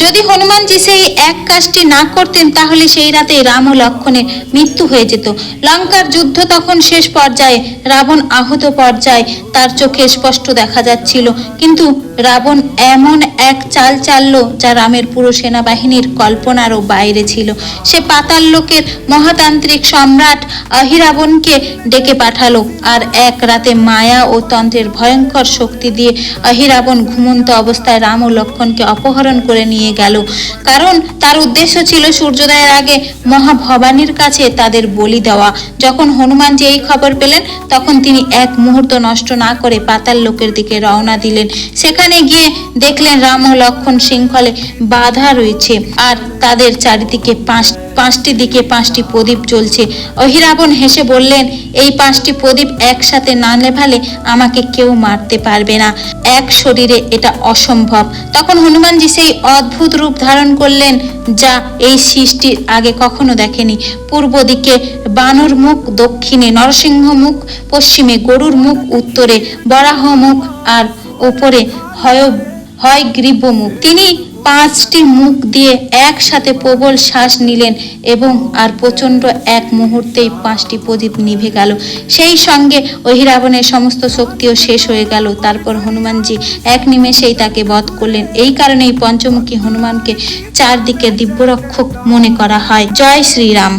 যদি হনুমানজি সেই এক কাজটি না করতেন তাহলে সেই রাতে রাম ও লক্ষণের মৃত্যু হয়ে যেত। লঙ্কার যুদ্ধ তখন শেষ পর্যায়ে, রাবণ আহত পর্যায়ে, তার চোখে স্পষ্ট দেখা যাচ্ছিল। কিন্তু রাবণ এমন এক চাল চাললো যা রামের পুরো সেনাবাহিনীর কল্পনারও বাইরে ছিল। সে পাতাল লোকের মহাতান্ত্রিক সম্রাট অহিরাবণকে ডেকে পাঠালো, আর এক রাতে মায়া ও তন্ত্রের ভয়ঙ্কর শক্তি দিয়ে অহিরাবণ ঘুমন্ত অবস্থায় রাম ও লক্ষণকে অপহরণ করে নিয়ে গেল। কারণ তার উদ্দেশ্য ছিল সূর্যোদয়ের আগে মহাভবানীর কাছে তাদের বলি দেওয়া। যখন হনুমানজি এই খবর পেলেন তখন তিনি এক মুহূর্ত নষ্ট না করে পাতাল লোকের দিকে রওনা দিলেন। সেখানে গিয়ে দেখলেন রাম ও লক্ষণ শৃঙ্খলে বাধা রয়েছে, আর তাদের চারিদিকে পাঁচটি দিকে 5টি প্রদীপ জ্বলছে। অহিরাবণ হেসে বললেন, এই 5টি প্রদীপ একসাথে না নেভালে আমাকে কেউ মারতে পারবে না, এক শরীরে এটা অসম্ভব। তখন হনুমানজি সেই অদ্ভুত রূপ ধারণ করলেন যা এই সৃষ্টি আগে কখনো দেখেনি। পূর্ব দিকে বানর মুখ, দক্ষিণে নরসিংহ মুখ, পশ্চিমে গরুর মুখ, উত্তরে বরাহ মুখ, আর উপরে হয়গ্রীব মুখ। তিনি 5টি মুখ দিয়ে একসাথে প্রবল শ্বাস নিলেন এবং আর প্রচন্ড এক মুহূর্তেই 5টি প্রদীপ নিভে গেল। সেই সঙ্গে অহিরাবণের সমস্ত শক্তিও শেষ হয়ে গেল। তারপর হনুমানজি এক নিমেষেই তাকে বধ করলেন। এই কারণেই পঞ্চমুখী হনুমানকে চারদিকে দিব্যরক্ষক মনে করা হয়। জয় শ্রীরাম।